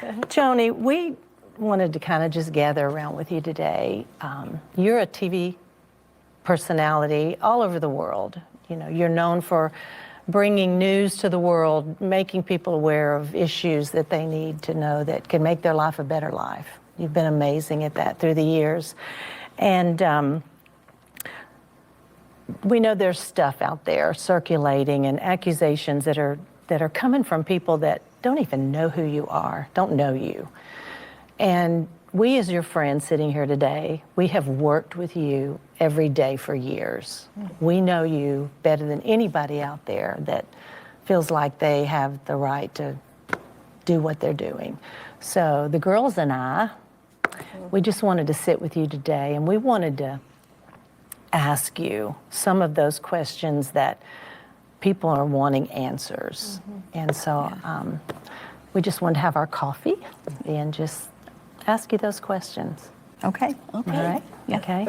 Joni, we wanted to kind of just gather around with you today. You're a TV personality all over the world. You know, you're known for bringing news to the world, making people aware of issues that they need to know that can make their life a better life. You've been amazing at that through the years. And we know there's stuff out there circulating and accusations that are coming from people that don't even know who you are, don't know you. And we, as your friends sitting here today, we have worked with you every day for years. We know you better than anybody out there that feels like they have the right to do what they're doing. So the girls and I, we just wanted to sit with you today, and we wanted to ask you some of those questions that people are wanting answers. And so we just wanted to have our coffee and just ask you those questions. Okay. Okay. All right? Yeah. Okay.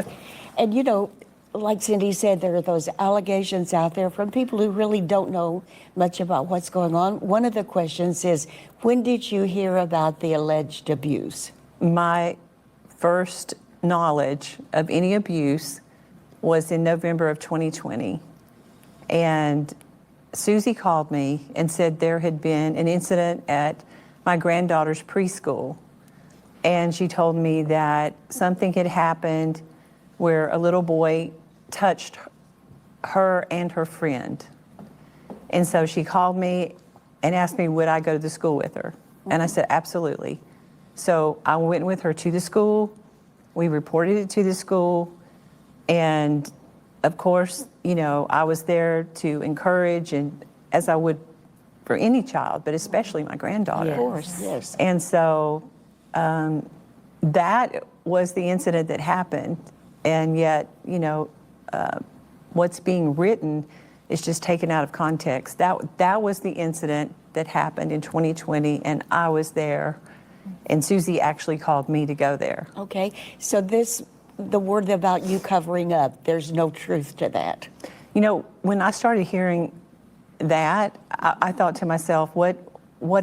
And you know, like Cindy said, there are those allegations out there from people who really don't know much about what's going on. One of the questions is, when did you hear about the alleged abuse? My first knowledge of any abuse was in November of 2020. And Susie called me and said there had been an incident at my granddaughter's preschool. And she told me that something had happened where a little boy touched her and her friend. And so she called me and asked me, would I go to the school with her? And I said, absolutely. So I went with her to the school. We reported it to the school. And of course, you know, I was there to encourage, and as I would for any child, but especially my granddaughter. Of course, yes. And so that was the incident that happened. And yet, you know, what's being written is just taken out of context. That was the incident that happened in 2020, and I was there. And Susie actually called me to go there. Okay, so the word about you covering up, there's no truth to that. You know, when I started hearing that, I thought to myself, what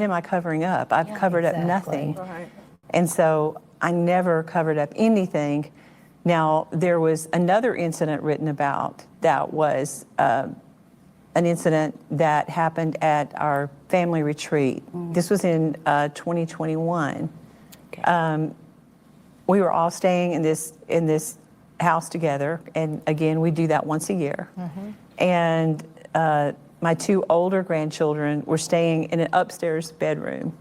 am I covering up? I've covered up nothing. Right. And so I never covered up anything. Now, there was another incident written about that was an incident that happened at our family retreat. This was in 2021. Okay. We were all staying in this house together, and again, we do that once a year. And my two older grandchildren were staying in an upstairs bedroom,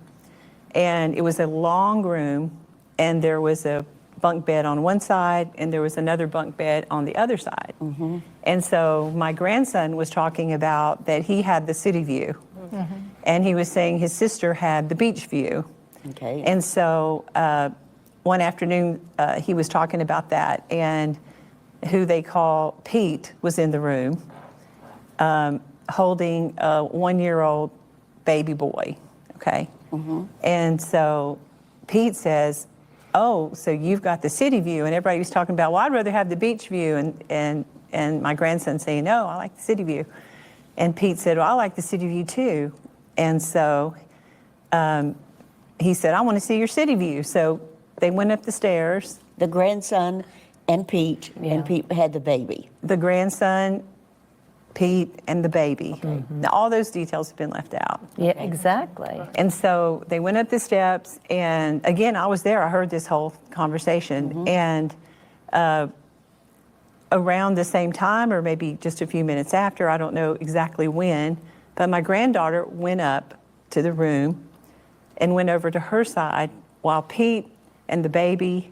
and it was a long room, and there was a bunk bed on one side, and there was another bunk bed on the other side. And so my grandson was talking about that he had the city view, and he was saying his sister had the beach view. Okay. And so one afternoon, he was talking about that, and who they call Pete was in the room holding a 1-year-old baby boy, okay? And so Pete says, oh, so you've got the city view, and everybody was talking about, well, I'd rather have the beach view, and my grandson saying, no, I like the city view. And Pete said, well, I like the city view too. And so he said, I want to see your city view. So they went up the stairs. The grandson and Pete, and Pete had the baby. The grandson, Pete, and the baby. Now, all those details have been left out. Yeah, exactly. And so they went up the steps, and again, I was there. I heard this whole conversation. And around the same time, or maybe just a few minutes after, I don't know exactly when, but my granddaughter went up to the room and went over to her side while Pete and the baby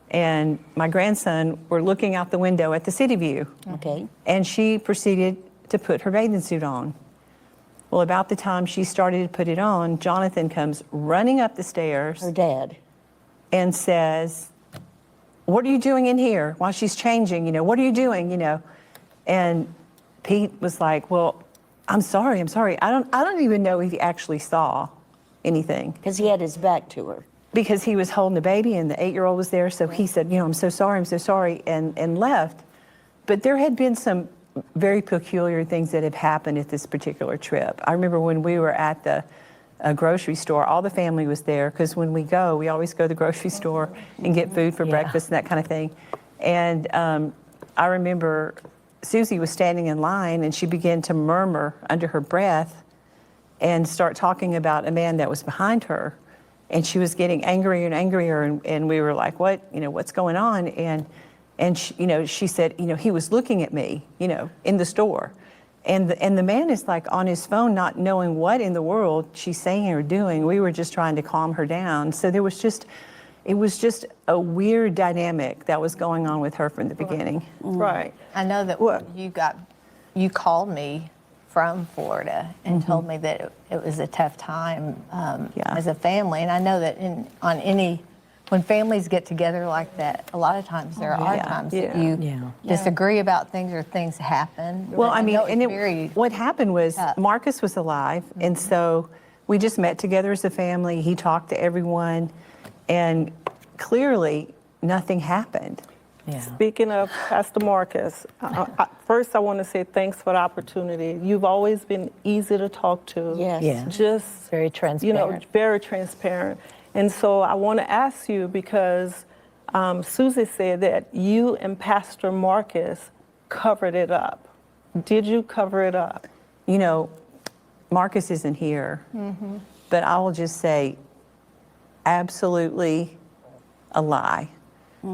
and my grandson were looking out the window at the city view. Okay. And she proceeded to put her bathing suit on. Well, about the time she started to put it on, Jonathan comes running up the stairs Her dad. and says, what are you doing in here while she's changing? You know, what are you doing? You know, and Pete was like, well, I'm sorry. I don't even know if he actually saw anything. Because he had his back to her. Because he was holding the baby and the 8-year-old was there. So he said, you know, I'm so sorry, and left. But there had been some very peculiar things that have happened at this particular trip. I remember when we were at the a grocery store. All the family was there because when we go, we always go to the grocery store and get food for Yeah. breakfast and that kind of thing. And I remember Susie was standing in line and she began to murmur under her breath and start talking about a man that was behind her. And she was getting angrier and angrier, and we were like, what, what's going on? And she, she said, he was looking at me, in the store. And the man is like on his phone, not knowing what in the world she's saying or doing. We were just trying to calm her down. So it was just a weird dynamic that was going on with her from the beginning. Right. I know that you called me from Florida and told me that it was a tough time as a family. And I know that when families get together like that, a lot of times there are times that you disagree about things or things happen. Well, I mean, know it's very what happened was tough. Marcus was alive, and so we just met together as a family. He talked to everyone, and clearly nothing happened. Yeah. Speaking of Pastor Marcus, first I want to say thanks for the opportunity. You've always been easy to talk to. Yes. Yeah. Just, Very transparent. very transparent. And so I want to ask you, because Susie said that you and Pastor Marcus covered it up. Did you cover it up? Marcus isn't here, but I will just say absolutely a lie.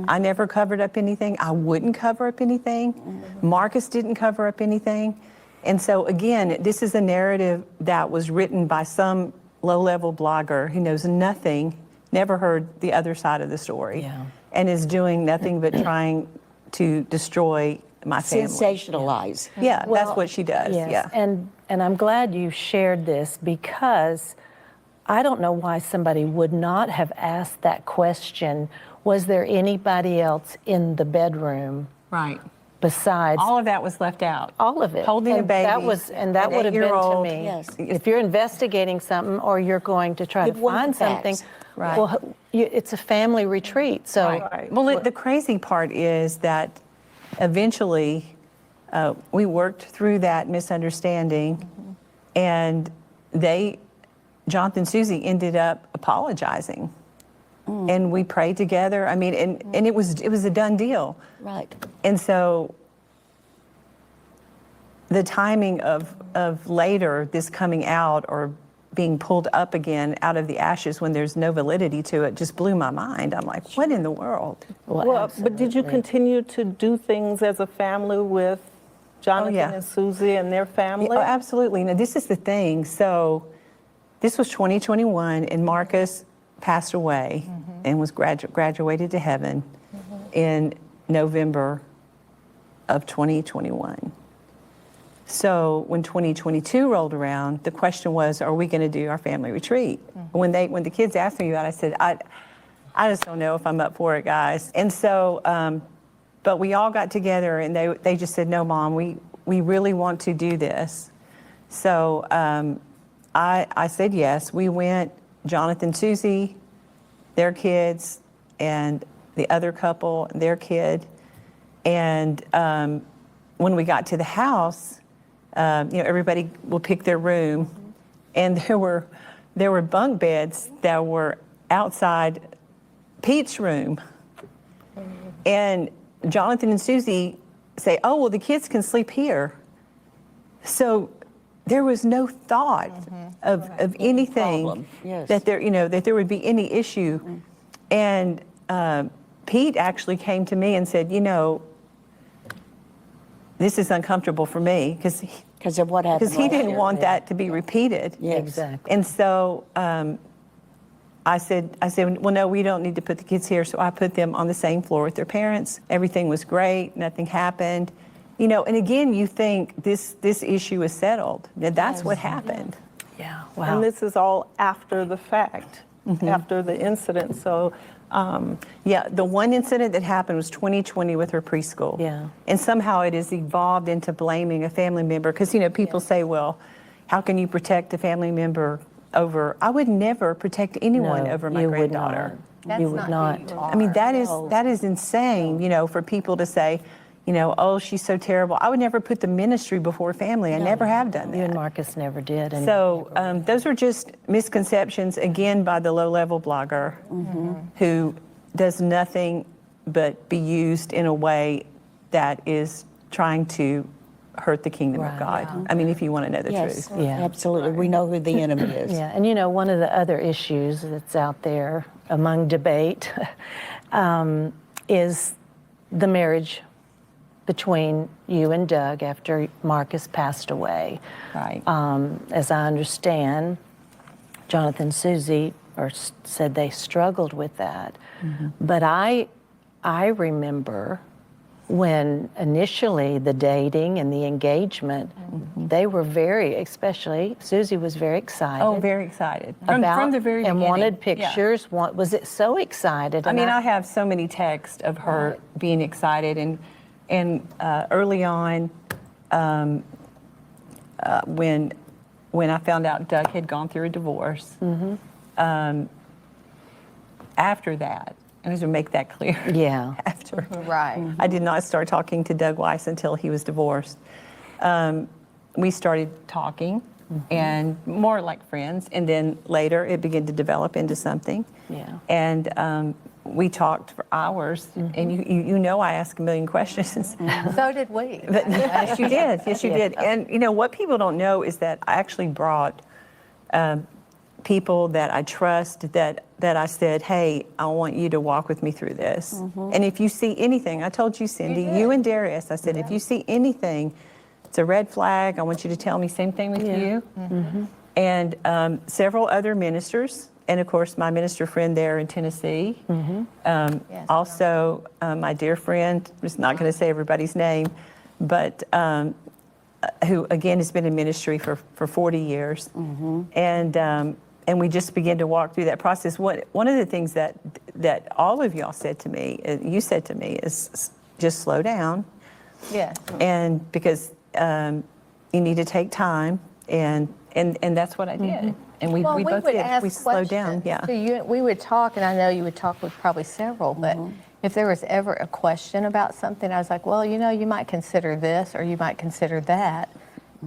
I never covered up anything. I wouldn't cover up anything. Marcus didn't cover up anything. And so again, this is a narrative that was written by some low-level blogger who knows nothing, never heard the other side of the story, and is doing nothing but trying to destroy my family. Sensationalize. Yeah, that's what she does. Yes. Yeah. And I'm glad you shared this, because I don't know why somebody would not have asked that question. Was there anybody else in the bedroom Right. besides? All of that was left out. All of it. Holding a And baby. That would have been to 8-year-old. me. Yes. If you're investigating something or you're going to try to You'd want find the something, facts. Right. well, it's a family retreat. So Right. Well, the crazy part is that eventually we worked through that misunderstanding, and Jonathan and Susie ended up apologizing. And we prayed together. I mean, and it was a done deal. Right. And so the timing of later this coming out or being pulled up again out of the ashes when there's no validity to it just blew my mind. I'm like, what in the world? Well, but did you absolutely. continue to do things as a family with Jonathan yeah. and Susie and their family? Oh, absolutely. Now, this is the thing. So this was 2021, and Marcus passed away and was graduated to heaven in November of 2021. So when 2022 rolled around, the question was, are we going to do our family retreat? When the kids asked me about it, I said, I just don't know if I'm up for it, guys. And so, but we all got together and they just said, no, Mom, we really want to do this. So I said yes. We went, Jonathan, Susie, their kids, and the other couple, their kid. And when we got to the house, everybody will pick their room, and there were bunk beds that were outside Pete's room. And Jonathan and Susie say, oh, well, the kids can sleep here. So there was no thought of anything problem. Yes. that there would be any issue. And Pete actually came to me and said, this is uncomfortable for me Because of what happened. because he last didn't year. want that to be repeated. Yes. Exactly. And so I said, well, no, we don't need to put the kids here. So I put them on the same floor with their parents. Everything was great. Nothing happened. And again, you think this issue is settled. That's what happened. Yeah. And Wow. this is all after the fact, after the incident. So, Yeah, the one incident that happened was 2020 with her preschool. Yeah. And somehow it has evolved into blaming a family member. Because, people say, well, how can you protect a family member over? I would never protect anyone No, over my you would granddaughter. not. That's You would not who not. you are. I mean, that is insane, for people to say, oh, she's so terrible. I would never put the ministry before family. I never have done that. You and Marcus never did. And So those are just misconceptions, again, by the low-level blogger who does nothing but be used in a way that is trying to hurt the kingdom of God. I mean, if you want to know the Yes, truth. Yeah. absolutely. We know who the enemy is. Yeah, and one of the other issues that's out there among debate is the marriage between you and Doug after Marcus passed away. Right. As I understand, Jonathan and Susie said they struggled with that. But I remember when initially the dating and the engagement, they were especially Susie was very excited. Oh, very excited. From the very and beginning. wanted Yeah. pictures. Was it so excited? I And mean, I have so many texts of her being excited, and early on, when I found out Doug had gone through a divorce, after that, and I just to make that clear. Yeah. After Right. I did not start talking to Doug Weiss until he was divorced. We started talking, and more like friends, and then later it began to develop into something. Yeah. And we talked for hours, and I asked a million questions. So did we. But yes, you did. Yes, you did. And what people don't know is that I actually brought people that I trust, that I said, hey, I want you to walk with me through this. And if you see anything, I told you, Cindy, you and Darius, I said, if you see anything, it's a red flag, I want you to tell me. Same thing with you. And several other ministers, and of course my minister friend there in Tennessee. Also, my dear friend, I'm just not going to say everybody's name, but who again has been in ministry for 40 years. And we just began to walk through that process. One of the things that all of y'all said to me, you said to me, is just slow down. Yes. And because you need to take time, and that's what I did. And we Well, both would did. ask We slowed down. questions. Yeah. So we would talk, and I know you would talk with probably several, but if there was ever a question about something, I was like, well, you might consider this or you might consider that.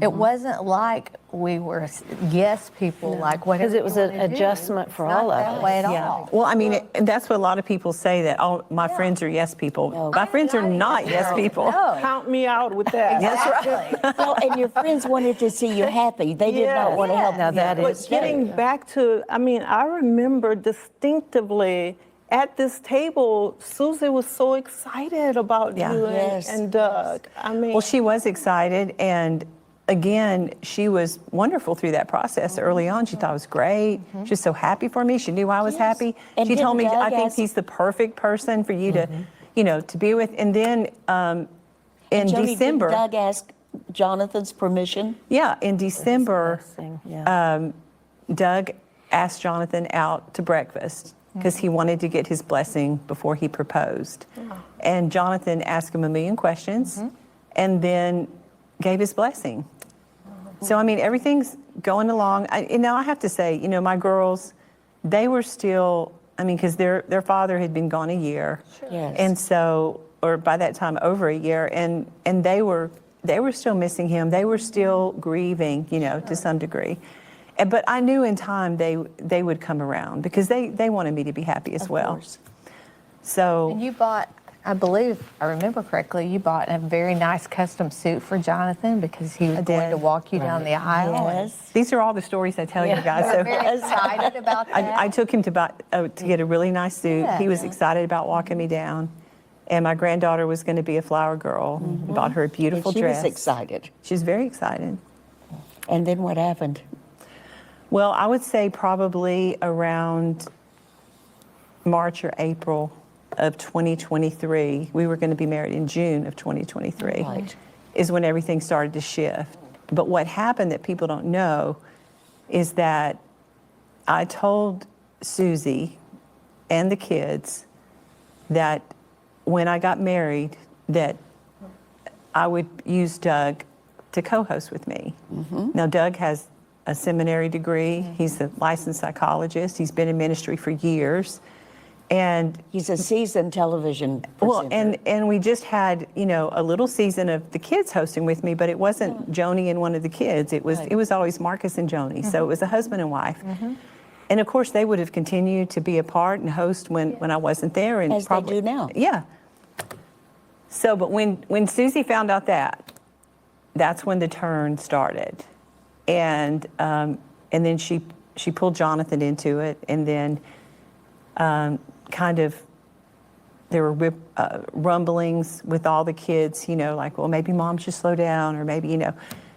It wasn't like we were yes people, like whatever. Because it was you an wanna do. adjustment for It's not all of that us. way at Yeah. all. Well, I mean, and that's what a lot of people say, that my friends are yes people. My friends are not yes people. No. Count me out with that. Exactly. Well, and your friends wanted to see you happy. They did not want to help Now you. that but is Getting back to, I remember distinctively at this table, Susie was so excited about Yeah. you Yes. and Doug. Well, she was excited, and again, she was wonderful through that process early on. She thought it was great. She was so happy for me. She knew I was happy. And She told me, didn't Doug I think ask- he's the perfect person for you to, to be with. And then in Joni, December, did Doug ask Jonathan's permission? in December, Yeah. Doug asked Jonathan out to breakfast because he wanted to get his blessing before he proposed. And Jonathan asked him a million questions and then gave his blessing. So, I mean, everything's going along. I have to say, my girls, they were still, because their father had been gone a year. Yes. And so, or by that time, over a year, and they were still missing him. They were still grieving, to some degree. But I knew in time they would come around because they wanted me to be happy as well. course. So And you bought, I believe, I remember correctly, you bought a very nice custom suit for Jonathan because he was going did. to walk you down the aisle. and Yes. these are all the stories I tell you guys. You So were very excited about that. I took him to get a really nice suit. He was excited about walking me down. And my granddaughter was going to be a flower girl. Bought her a beautiful She dress. was excited. She was very excited. And then what happened? Well, I would say probably around March or April of 2023. We were going to be married in June of 2023. Right. Is when everything started to shift. But what happened that people don't know is that I told Susie and the kids that when I got married, that I would use Doug to co-host with me. Now, Doug has a seminary degree. He's a licensed psychologist. He's been in ministry for years. And He's a seasoned television presenter. well, and we just had, you know, a little season of the kids hosting with me, but it wasn't Joni and one of the kids. It was always Marcus and Joni. So it was a husband and wife. And of course, they would have continued to be a part and host when I wasn't there. And As they do now. Yeah. So, but when Susie found out that, that's when the turn started. And then she pulled Jonathan into it, and then kind of there were rumblings with all the kids, you know, like, well, maybe mom should slow down, or maybe, you know,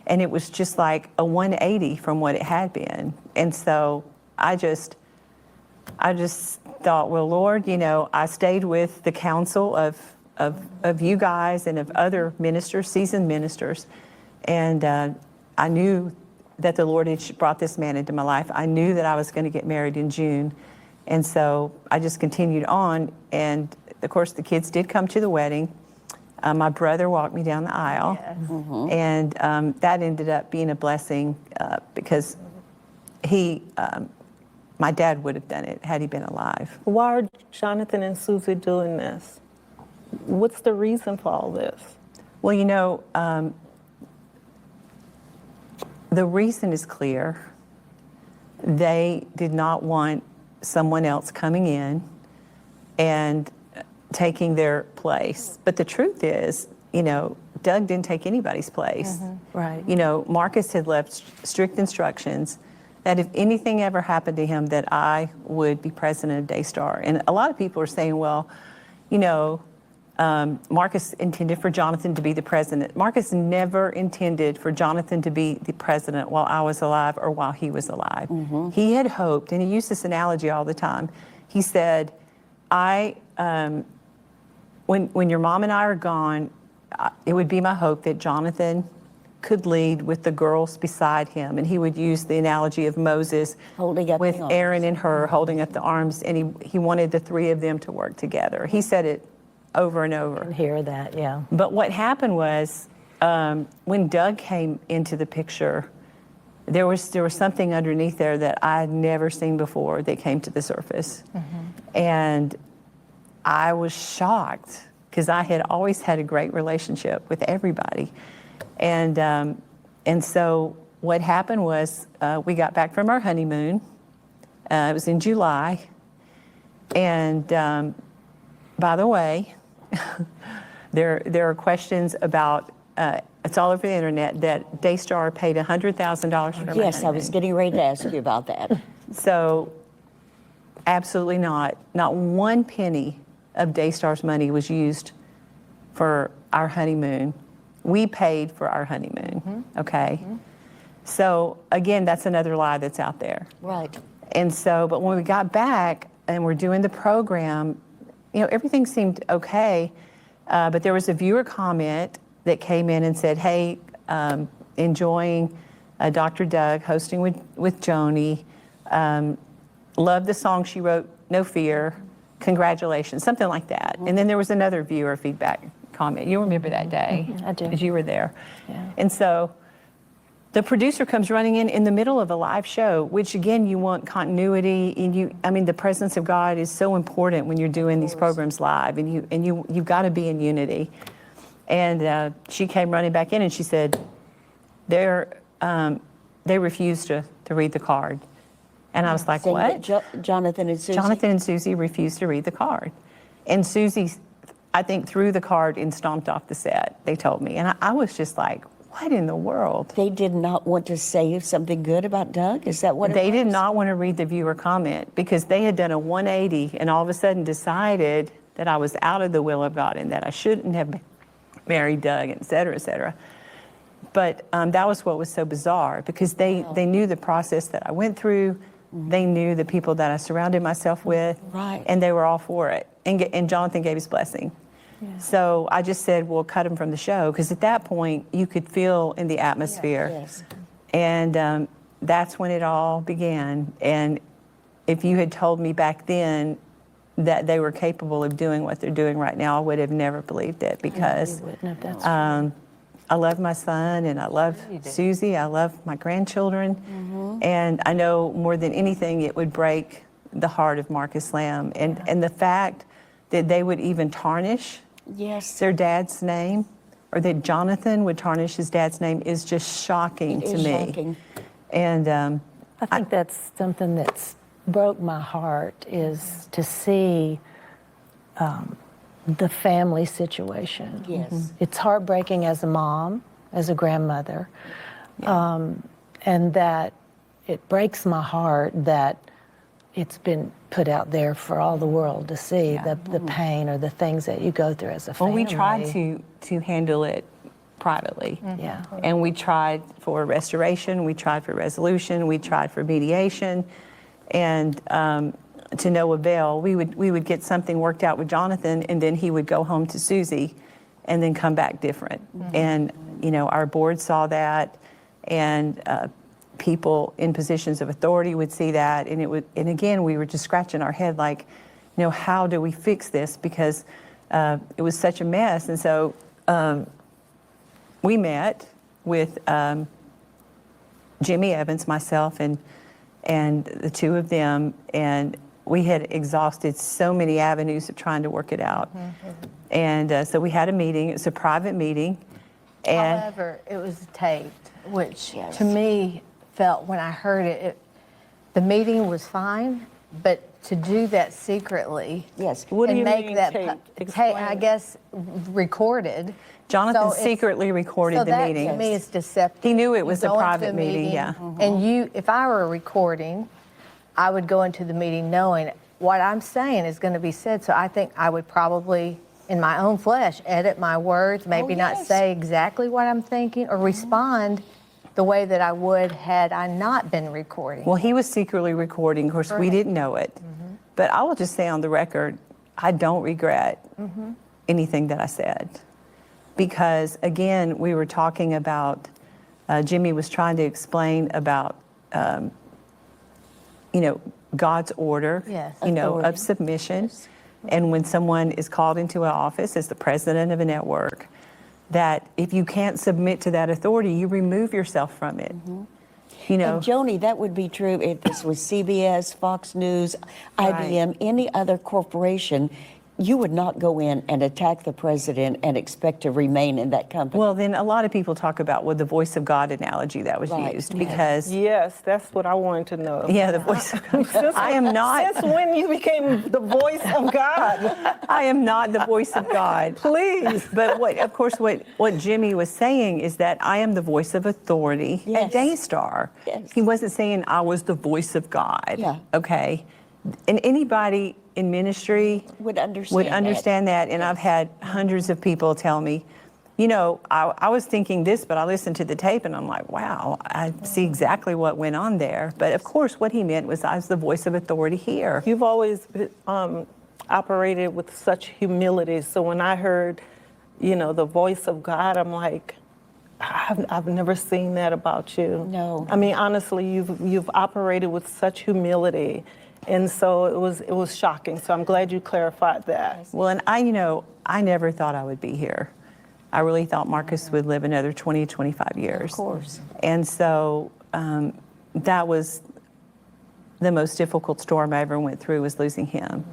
and it was just like a 180 from what it had been. And so I just thought, well, Lord, you know, I stayed with the counsel of you guys and of other ministers, seasoned ministers, and I knew that the Lord had brought this man into my life. I knew that I was going to get married in June. And so I just continued on. And of course, the kids did come to the wedding. My brother walked me down the aisle. Yes. And that ended up being a blessing because my dad would have done it had he been alive. Why are Jonathan and Susie doing this? What's the reason for all this? Well, you know, the reason is clear. They did not want someone else coming in and taking their place. But the truth is, you know, Doug didn't take anybody's place. Right. You know, Marcus had left strict instructions that if anything ever happened to him, that I would be president of Daystar. And a lot of people are saying, well, you know, Marcus intended for Jonathan to be the president. Marcus never intended for Jonathan to be the president while I was alive or while he was alive. He had hoped, and he used this analogy all the time. He said, when your mom and I are gone, it would be my hope that Jonathan could lead with the girls beside him. And he would use the analogy of Moses Holding up with the arms. Aaron and her holding up the arms, and he wanted the three of them to work together. He said it over and over. Hear that, yeah. But what happened was when Doug came into the picture, there was something underneath there that I had never seen before that came to the surface. And I was shocked because I had always had a great relationship with everybody. And so what happened was we got back from our honeymoon. It was in July. And by the way, there are questions about, it's all over the internet, that Daystar paid $100,000 for my Yes, I was honeymoon. getting ready to ask you about that. So absolutely not. Not one penny of Daystar's money was used for our honeymoon. We paid for our honeymoon, okay? So again, that's another lie that's out there. Right. And so, but when we got back and we're doing the program, you know, everything seemed okay, but there was a viewer comment that came in and said, hey, enjoying Dr. Doug hosting with Joni, love the song she wrote, No Fear, congratulations, something like that. And then there was another viewer feedback comment. You remember that day? I do. Because you were there. Yeah. And so the producer comes running in the middle of a live show, which again, you want continuity, and the presence of God is so important when you're doing these programs live, and you've got to be in unity. And she came running back in and she said, they refused to read the card. And I was like, Saying what? that Jonathan and Susie. Jonathan and Susie refused to read the card. And Susie, I think, threw the card and stomped off the set, they told me. And I was just like, what in the world? They did not want to say something good about Doug? Is that what it was? They did not want to read the viewer comment because they had done a 180 and all of a sudden decided that I was out of the will of God and that I shouldn't have married Doug, et cetera, et cetera. But that was what was so bizarre because they knew the process that I went through. They knew the people that I surrounded myself with. Right. And they were all for it. And Jonathan gave his blessing. Yeah. So I just said, well, cut him from the show, because at that point you could feel in the atmosphere. Yes. And that's when it all began. And if you had told me back then that they were capable of doing what they're doing right now, I would have never believed it, because You wouldn't have, that's I love my son and I love Susie. I love my grandchildren. And I know more than anything it would break the heart of Marcus Lamb. And the fact that they would even tarnish Yes. their dad's name, or that Jonathan would tarnish his dad's name, is just shocking It to is me. shocking. And I think that's something that's broke my heart, is to see the family situation. Yes. It's heartbreaking as a mom, as a grandmother, and that it breaks my heart that it's been put out there for all the world to see, the pain or the things that you go through as a well, family. we tried to handle it privately. Yeah. And we tried for restoration, we tried for resolution, we tried for mediation, and to no avail. We would get something worked out with Jonathan, and then he would go home to Susie and then come back different. And, our board saw that, and people in positions of authority would see that, and again, we were just scratching our head like, how do we fix this? Because it was such a mess. And so we met with Jimmy Evans, myself, and the two of them, and we had exhausted so many avenues of trying to work it out. And so we had a meeting. It was a private meeting. And However, it was taped, which Yes. to me felt, when I heard it, the meeting was fine, but to do that secretly Yes. What do and you make mean that, taped? I Explain. guess, recorded. Jonathan So it's- secretly recorded so the that meeting. to me is deceptive. He knew it You was a go into private meeting, yeah. And if I were recording, I would go into the meeting knowing what I'm saying is going to be said. So I think I would probably, in my own flesh, edit my words, maybe not yes. say exactly what I'm thinking, or respond the way that I would had I not been recording. Well, he was secretly recording. Of course, we didn't know it. But I will just say on the record, I don't regret anything that I said. Because, again, we were talking about, Jimmy was trying to explain about, God's order, Yes. Authority. of submission. And when someone is called into an office as the president of a network, that if you can't submit to that authority, you remove yourself from it. And Joni, that would be true if this was CBS, Fox News, IBM, any other corporation. You would not go in and attack the president and expect to remain in that company. Well, then a lot of people talk about the voice of God analogy that was Right. used, Yes. because Yes, that's what I wanted to know. yeah, the voice of God. I am not. Since when you became the voice of God? I am not the voice of God. Please. But what Jimmy was saying is that I am the voice of authority Yes. at Daystar. Yes. He wasn't saying I was the voice of God. Yeah. Okay. And anybody in ministry Would understand that. And I've had hundreds of people tell me, I was thinking this, but I listened to the tape and I'm like, wow, I see exactly what went on there. But of course, what he meant was I was the voice of authority here. You've always operated with such humility. So when I heard, the voice of God, I'm like, I've never seen that about you. No. I mean, honestly, you've operated with such humility. And so it was shocking. So I'm glad you clarified that. Well, and I never thought I would be here. I really thought Marcus would live another 20, 25 years. Of course. And so that was the most difficult storm I ever went through, was losing him.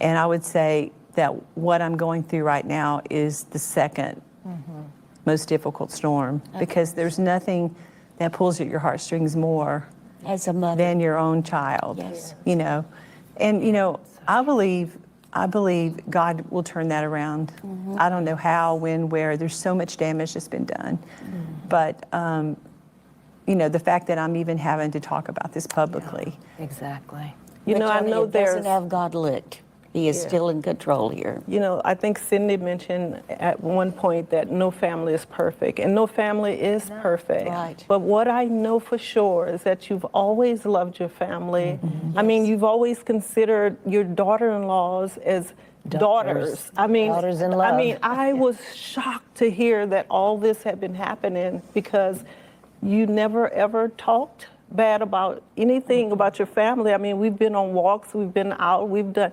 And I would say that what I'm going through right now is the second most difficult storm, because there's nothing that pulls at your heartstrings more As a mother. than your own child. Yes. And I believe God will turn that around. I don't know how, when, where. There's so much damage that's been done. But the fact that I'm even having to talk about this publicly. Exactly. I Joni, know it there's. doesn't have God licked. He is still in control here. I think Cindy mentioned at one point that no family is perfect, and no family is perfect. Right. But what I know for sure is that you've always loved your family. I mean, you've always considered your daughter-in-laws as daughters. I mean, Daughters in love. I mean, I was shocked to hear that all this had been happening, because you never ever talked bad about anything about your family. I mean, we've been on walks, we've been out, we've done.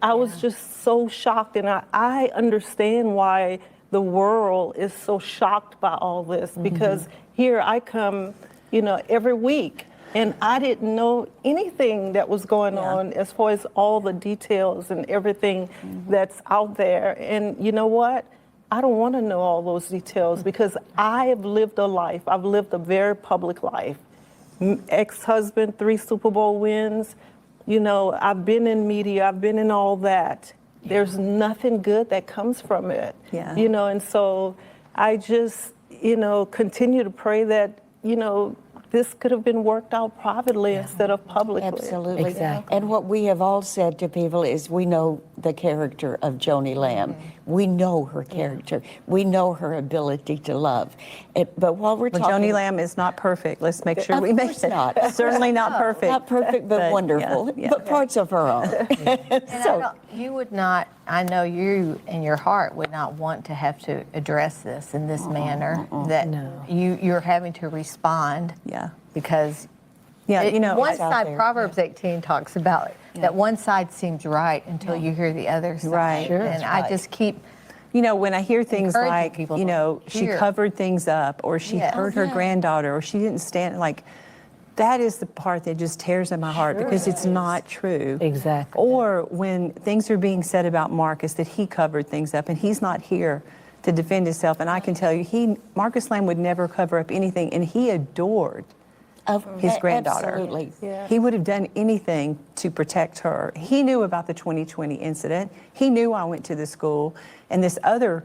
I was just so shocked, and I understand why the world is so shocked by all this, because here I come, every week And I didn't know anything that was going Yeah. on as far as all the details and everything that's out there. And you know what? I don't want to know all those details because I have lived a life. I've lived a very public life. Ex-husband, 3 Super Bowl wins. You know, I've been in media. I've been in all that. There's nothing good that comes from it. Yeah. You know, and so I just, you know, continue to pray that, you know, this could have been worked out privately instead of publicly. Absolutely. Exactly. And what we have all said to people is we know the character of Joni Lamb. We know her character. We know her ability to love. But while we're Well, talking... Joni Lamb is not perfect. Let's make sure Of we make course it. not. Certainly not perfect. Not perfect, but yeah, wonderful. yeah. But parts of her own. And you would not, I know you in your heart would not want to have to address this in this manner, that you're having to respond. Yeah. Because Yeah, you know, one It's out side, there. Proverbs 18 talks about it, that one side seems right until you hear the other side. Right. Sure. And I just keep, you know, when I hear things Encouraging like, people you to know, she hear. covered things up, or she Yes. hurt her granddaughter, or she didn't stand, like, that is the part that just tears at my heart because it's not true. Exactly. Or when things are being said about Marcus that he covered things up and he's not here to defend himself. And I can tell you, Marcus Lamb would never cover up anything, and he adored his granddaughter. Absolutely. He would have done anything to protect her. He knew about the 2020 incident. He knew I went to the school. And this other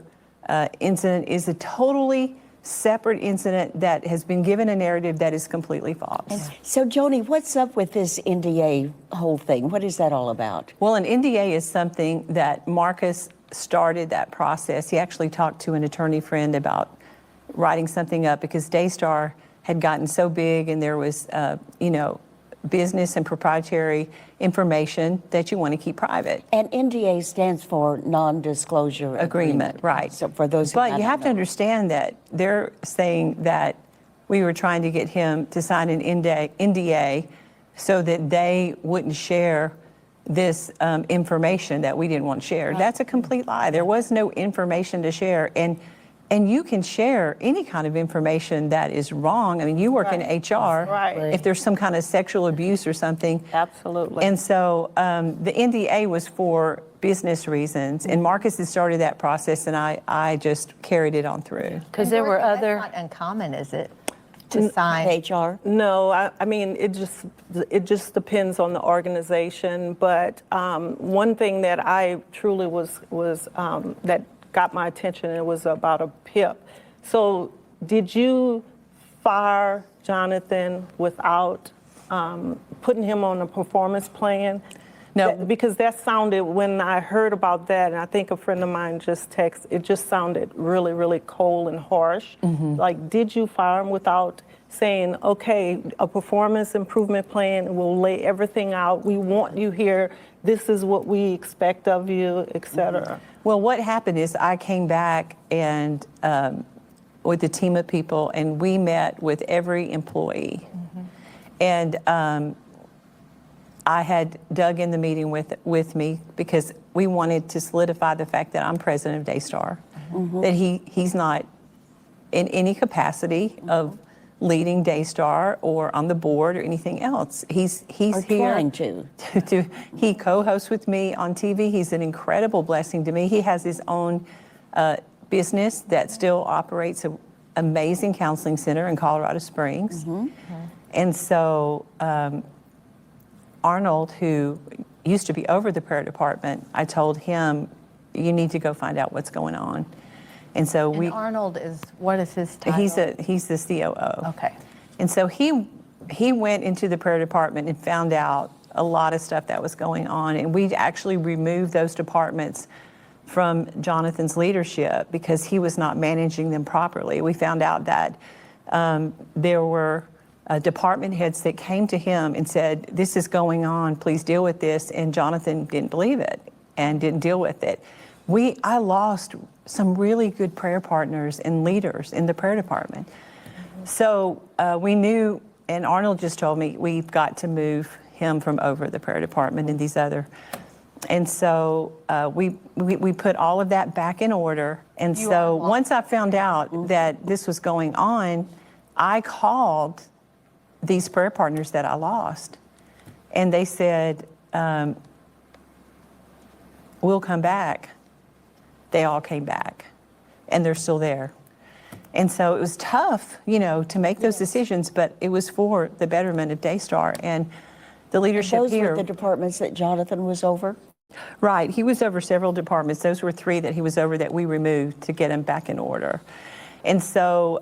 incident is a totally separate incident that has been given a narrative that is completely false. So, Joni, what's up with this NDA whole thing? What is that all about? Well, an NDA is something that Marcus started that process. He actually talked to an attorney friend about writing something up because Daystar had gotten so big and there was, you know, business and proprietary information that you want to keep private. And NDA stands for non-disclosure Agreement, right. So for those who But might you not have to know. understand that they're saying that we were trying to get him to sign an NDA so that they wouldn't share this information that we didn't want shared. That's a complete lie. There was no information to share. And you can share any kind of information that is wrong. I mean, you work in HR. Right. If there's some kind of sexual abuse or something. Absolutely. And so the NDA was for business reasons, and Marcus has started that process, and I just carried it on through. Because there were that's other. not uncommon, is it? To sign. HR. No, I mean, it just depends on the organization. But one thing that I truly was that got my attention, it was about a PIP. So did you fire Jonathan without putting him on a performance plan? No. Because that sounded, when I heard about that, and I think a friend of mine just texted, it just sounded really, really cold and harsh. Like, did you fire him without saying, okay, a performance improvement plan, we'll lay everything out, we want you here, this is what we expect of you, et cetera? Well, what happened is I came back and with a team of people, and we met with every employee. And I had Doug in the meeting with me because we wanted to solidify the fact that I'm president of Daystar, that he's not in any capacity of leading Daystar or on the board or anything else. He's Or here trying to. he co-hosts with me on TV. He's an incredible blessing to me. He has his own business that still operates an amazing counseling center in Colorado Springs. And so Arnold, who used to be over the prayer department, I told him, you need to go find out what's going on. And so And Arnold is, what is his title? he's the COO. Okay. And so he went into the prayer department and found out a lot of stuff that was going on. And we actually removed those departments from Jonathan's leadership because he was not managing them properly. We found out that there were department heads that came to him and said, this is going on, please deal with this. And Jonathan didn't believe it and didn't deal with it. I lost some really good prayer partners and leaders in the prayer department. So we knew, and Arnold just told me, we've got to move him from over the prayer department and these other. And so we put all of that back in order. And so once I found out that this was going on, I called these prayer partners that I lost. And they said, we'll come back. They all came back, and they're still there. And so it was tough, to make those decisions, but it was for the betterment of Daystar and the leadership Those here. were the departments that Jonathan was over? Right. He was over several departments. Those were 3 that he was over that we removed to get him back in order. And so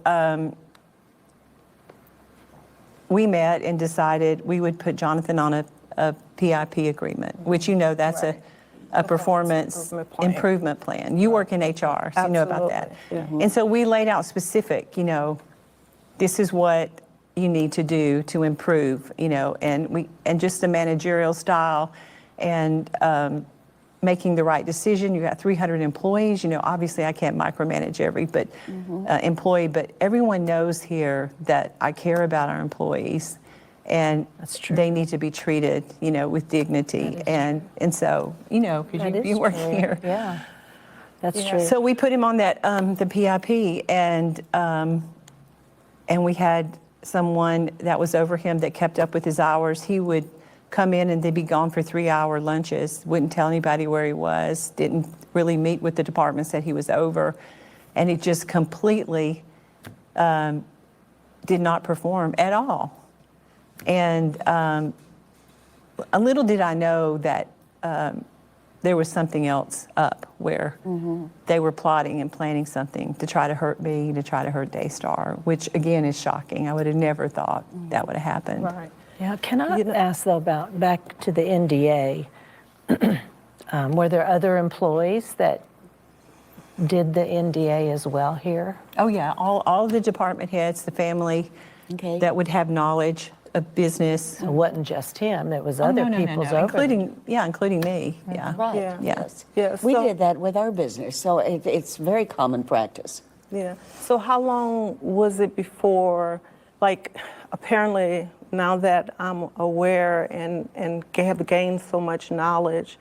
we met and decided we would put Jonathan on a PIP agreement, which that's a performance improvement plan. You work in HR, so you know about that. Absolutely, yeah. And so we laid out specific, this is what you need to do to improve, and just the managerial style and making the right decision. You got 300 employees. Obviously I can't micromanage every employee, but everyone knows here that I care about our employees, and That's true. they need to be treated, with dignity. And so, because That you is work true. here. Yeah, that's true. So we put him on that the PIP, and we had someone that was over him that kept up with his hours. He would come in and they'd be gone for 3-hour lunches, wouldn't tell anybody where he was, didn't really meet with the departments that he was over, and he just completely did not perform at all. And a little did I know that there was something else up where they were plotting and planning something to try to hurt me, to try to hurt Daystar, which again is shocking. I would have never thought that would have happened. Right. Yeah, can I ask though about back to the NDA? Were there other employees that did the NDA as well here? Oh yeah, all the department heads, the family Okay. that would have knowledge of business. It wasn't just him; it was other people's over. including me. Yeah. Right, Yeah. yes. Yeah, We so- did that with our business, so it's very common practice. Yeah. So how long was it before, apparently now that I'm aware and have gained so much knowledge,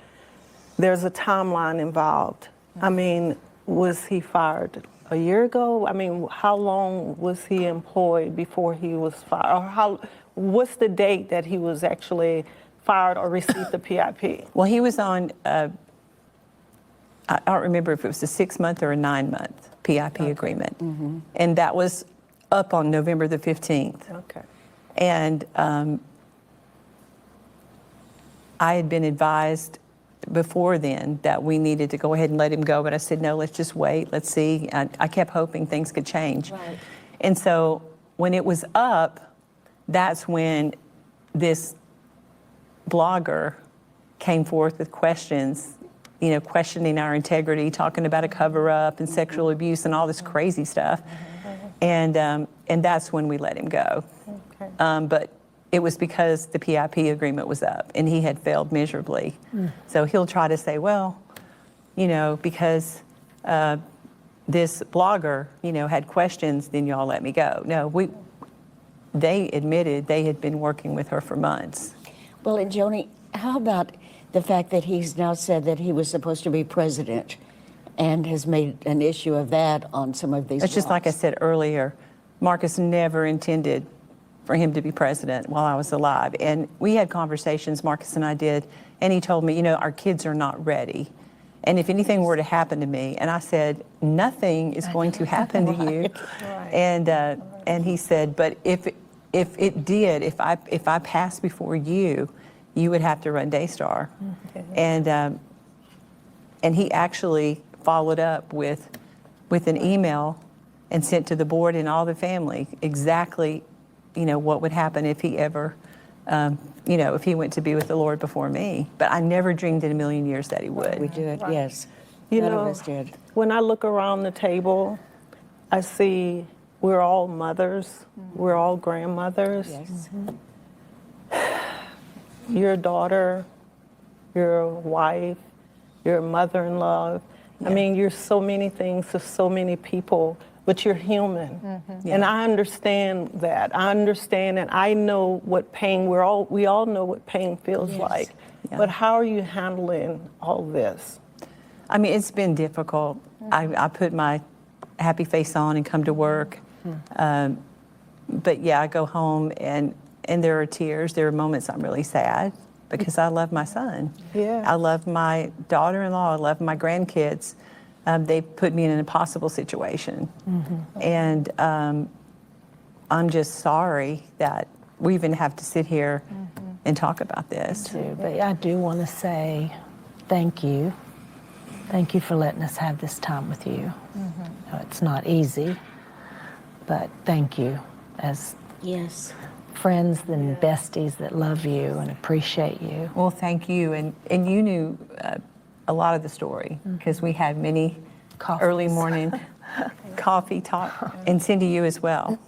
there's a timeline involved. I mean, was he fired a year ago? I mean, how long was he employed before he was fired? Or what's the date that he was actually fired or received the PIP? Well, he was on, I don't remember if it was a 6-month or a 9-month PIP agreement. And that was up on November the 15th. Okay. And I had been advised before then that we needed to go ahead and let him go, but I said, no, let's just wait, let's see. I kept hoping things could change. Right. And so when it was up, that's when this blogger came forth with questions, questioning our integrity, talking about a cover-up and sexual abuse and all this crazy stuff. And that's when we let him go. Okay. But it was because the PIP agreement was up and he had failed miserably. So he'll try to say, well, because this blogger, had questions, then y'all let me go. No, they admitted they had been working with her for months. Well, and Joni, how about the fact that he's now said that he was supposed to be president and has made an issue of that on some of these It's just like I blogs? said earlier, Marcus never intended for him to be president while I was alive. And we had conversations, Marcus and I did, and he told me, our kids are not ready. And if anything were to happen to me, and I said, nothing is going to happen to you. Right. And he said, but if it did, if I passed before you, you would have to run Daystar. And he actually followed up with an email and sent to the board and all the family exactly, what would happen if he ever, if he went to be with the Lord before me. But I never dreamed in a million years that he would. We did, yes. You None know, of us did. when I look around the table, I see we're all mothers, we're all grandmothers. Yes. You're a daughter, you're a wife, you're a mother-in-law. I mean, you're so many things to so many people, but you're human. And I understand that. I understand and I know what pain, we all know what pain feels Yes. like. Yeah. But how are you handling all this? I mean, it's been difficult. I put my happy face on and come to work. But yeah, I go home and and there are tears. There are moments I'm really sad because I love my son. Yeah. I love my daughter-in-law. I love my grandkids. They put me in an impossible situation. And I'm just sorry that we even have to sit here and talk about this. Too, but I do want to say thank you. Thank you for letting us have this time with you. No, it's not easy, but thank you as Yes. friends and besties that love you and appreciate you. Well, thank you. And you knew a lot of the story because we had many early Coffees. morning coffee talk. And Cindy, you as well.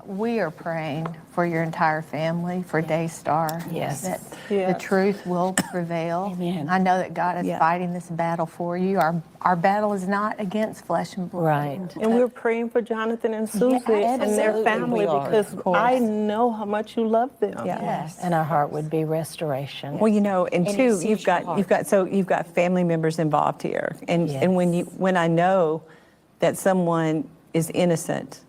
We are praying for your entire family, for Daystar. Yes. That Yes. the truth will prevail. Amen. I know that God is Yeah. fighting this battle for you. Our battle is not against flesh and blood. Right. And we're praying for Jonathan and Susie and their absolutely family we are. because I know how much you love them. Yeah. Yes. And our heart would be restoration. Well, you know, and And it two, sees you've your got family members involved here, and Yes. when I know that someone is innocent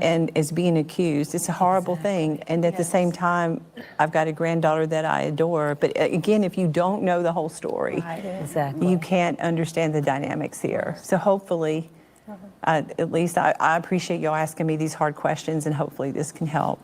and is being accused, it's a horrible thing. And at the same time, I've got a granddaughter that I adore. But again, if you don't know the whole story, Exactly. you can't understand the dynamics here. So hopefully, at least I appreciate y'all asking me these hard questions, and hopefully this can help.